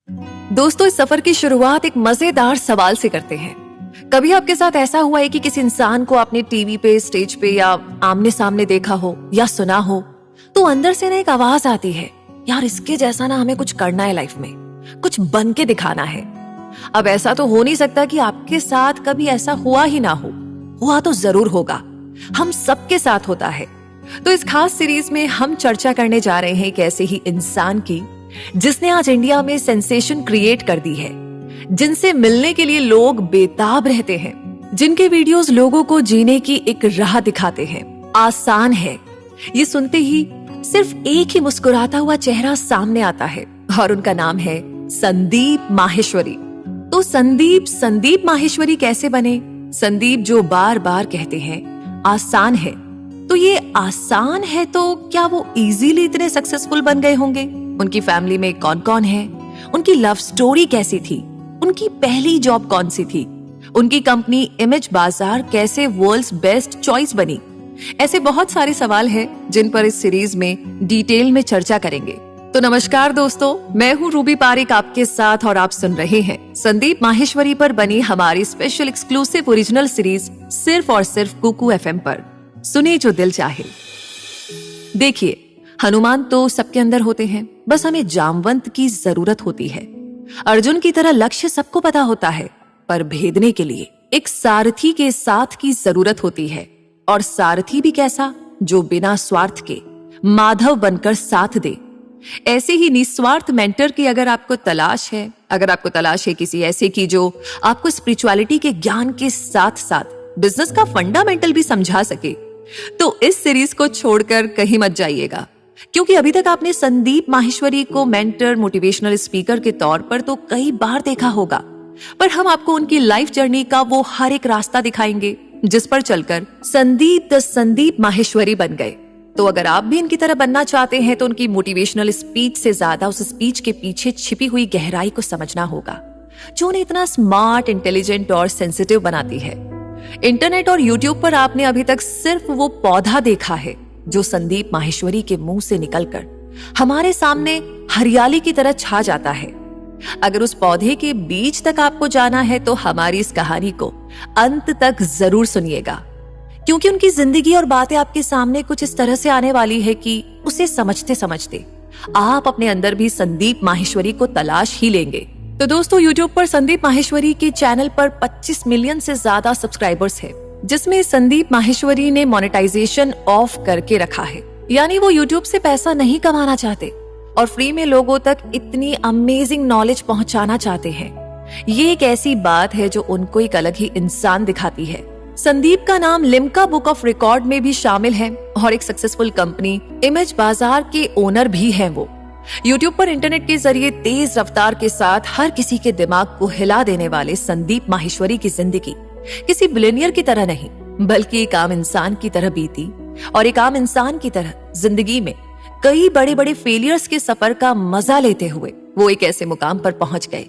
दोस्तों, इस सफर की शुरुआत एक मजेदार सवाल से करते हैं। कभी आपके साथ ऐसा हुआ है कि किसी इंसान को आपने टीवी पे, स्टेज पे या आमने सामने देखा हो या सुना हो, तो अंदर से ना एक आवाज आती है, यार इसके जैसा ना हमें कुछ करना है लाइफ में, कुछ बन के दिखाना है। अब ऐसा तो हो नहीं सकता कि आपके साथ कभी ऐसा हुआ ही ना हो, हुआ तो जरूर होगा, हम सबके साथ होता है। तो इस खास सीरीज में हम चर्चा करने जा रहे हैं एक ऐसे ही इंसान की जिसने आज इंडिया में सेंसेशन क्रिएट कर दी है, जिनसे मिलने के लिए लोग बेताब रहते हैं, जिनके वीडियोस लोगों को जीने की एक राह दिखाते हैं। आसान है, ये सुनते ही सिर्फ एक ही मुस्कुराता हुआ चेहरा सामने आता है और उनका नाम है संदीप माहेश्वरी। तो संदीप माहेश्वरी कैसे बने? संदीप जो बार बार कहते हैं आसान है, तो ये आसान है तो क्या वो इजीली इतने सक्सेसफुल बन गए होंगे? उनकी फैमिली में कौन कौन है, उनकी लव स्टोरी कैसी थी, उनकी पहली जॉब कौन सी थी, उनकी कंपनी इमेज बाजार कैसे वर्ल्ड्स बेस्ट चॉइस बनी? ऐसे बहुत सारे सवाल हैं जिन पर इस सीरीज में डिटेल में चर्चा करेंगे। तो नमस्कार दोस्तों, मैं हूँ रूबी पारिक आपके साथ और आप सुन रहे हैं संदीप माहेश्वरी पर बनी हमारी स्पेशल एक्सक्लूसिव ओरिजिनल सीरीज सिर्फ और सिर्फ कुकू FM पर। सुने जो दिल चाहे। देखिए, हनुमान तो सबके अंदर होते हैं, बस हमें जामवंत की जरूरत होती है। अर्जुन की तरह लक्ष्य सबको पता होता है, पर भेदने के लिए एक सारथी के साथ की जरूरत होती है। और सारथी भी कैसा, जो बिना स्वार्थ के माधव बनकर साथ दे। ऐसे ही निस्वार्थ मेंटर की अगर आपको तलाश है, किसी ऐसे की जो आपको स्पिरिचुअलिटी के ज्ञान के साथ साथ बिजनेस का फंडामेंटल भी समझा सके, तो इस सीरीज को छोड़कर कहीं मत जाइएगा, क्योंकि अभी तक आपने संदीप माहेश्वरी को मेंटर, मोटिवेशनल स्पीकर के तौर पर तो कई बार देखा होगा, पर हम आपको उनकी लाइफ जर्नी का वो हर एक रास्ता दिखाएंगे जिस पर चलकर संदीप माहेश्वरी बन गए। तो अगर आप भी इनकी तरह बनना चाहते हैं तो उनकी मोटिवेशनल स्पीच से ज्यादा उस स्पीच के पीछे छिपी हुई गहराई को समझना होगा, जो उन्हें इतना स्मार्ट, इंटेलिजेंट और सेंसिटिव बनाती है। इंटरनेट और यूट्यूब पर आपने अभी तक सिर्फ वो पौधा देखा है जो संदीप माहेश्वरी के मुंह से निकलकर हमारे सामने हरियाली की तरह छा जाता है। अगर उस पौधे के बीज तक आपको जाना है तो हमारी इस कहानी को अंत तक जरूर सुनिएगा, क्योंकि उनकी जिंदगी और बातें आपके सामने कुछ इस तरह से आने वाली है कि उसे समझते समझते आप अपने अंदर भी संदीप माहेश्वरी को तलाश ही लेंगे। तो दोस्तों, यूट्यूब पर संदीप माहेश्वरी के चैनल पर 25 मिलियन से ज्यादा सब्सक्राइबर्स है, जिसमें संदीप माहेश्वरी ने मोनेटाइजेशन ऑफ करके रखा है। यानी वो यूट्यूब से पैसा नहीं कमाना चाहते और फ्री में लोगों तक इतनी अमेजिंग नॉलेज पहुंचाना चाहते हैं। ये एक ऐसी बात है जो उनको एक अलग ही इंसान दिखाती है। संदीप का नाम लिम्का बुक ऑफ रिकॉर्ड में भी शामिल है और एक सक्सेसफुल कंपनी इमेज बाजार के ओनर भी हैं वो। यूट्यूब पर इंटरनेट के जरिए तेज रफ्तार के साथ हर किसी के दिमाग को हिला देने वाले संदीप माहेश्वरी की जिंदगी किसी बिलियनियर की तरह नहीं, बल्कि एक आम इंसान की तरह बीती और एक आम इंसान की तरह जिंदगी में कई बड़े बड़े फेलियर्स के सफर का मजा लेते हुए वो एक ऐसे मुकाम पर पहुंच गए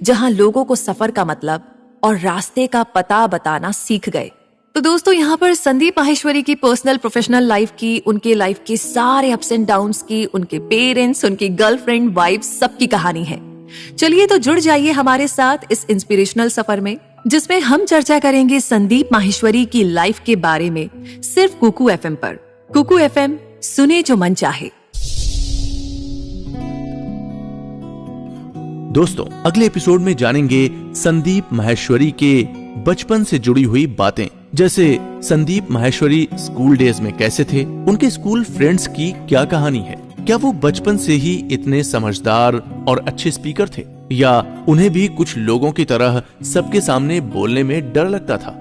जहां लोगों को सफर का मतलब और रास्ते का पता बताना सीख गए। तो दोस्तों, यहाँ पर संदीप माहेश्वरी की पर्सनल, प्रोफेशनल लाइफ की, उनके लाइफ के सारे अप्स एंड डाउन्स की, उनके पेरेंट्स, उनकी गर्लफ्रेंड, वाइफ, सबकी कहानी है। चलिए तो जुड़ जाइए हमारे साथ इस इंस्पिरेशनल सफर में, जिसमें हम चर्चा करेंगे संदीप माहेश्वरी की लाइफ के बारे में सिर्फ कुकू FM पर। कुकू FM, सुने जो मन चाहे। दोस्तों, अगले एपिसोड में जानेंगे संदीप माहेश्वरी के बचपन से जुड़ी हुई बातें, जैसे संदीप माहेश्वरी स्कूल डेज में कैसे थे, उनके स्कूल फ्रेंड्स की क्या कहानी है, क्या वो बचपन से ही इतने समझदार और अच्छे स्पीकर थे, या उन्हें भी कुछ लोगों की तरह सबके सामने बोलने में डर लगता था।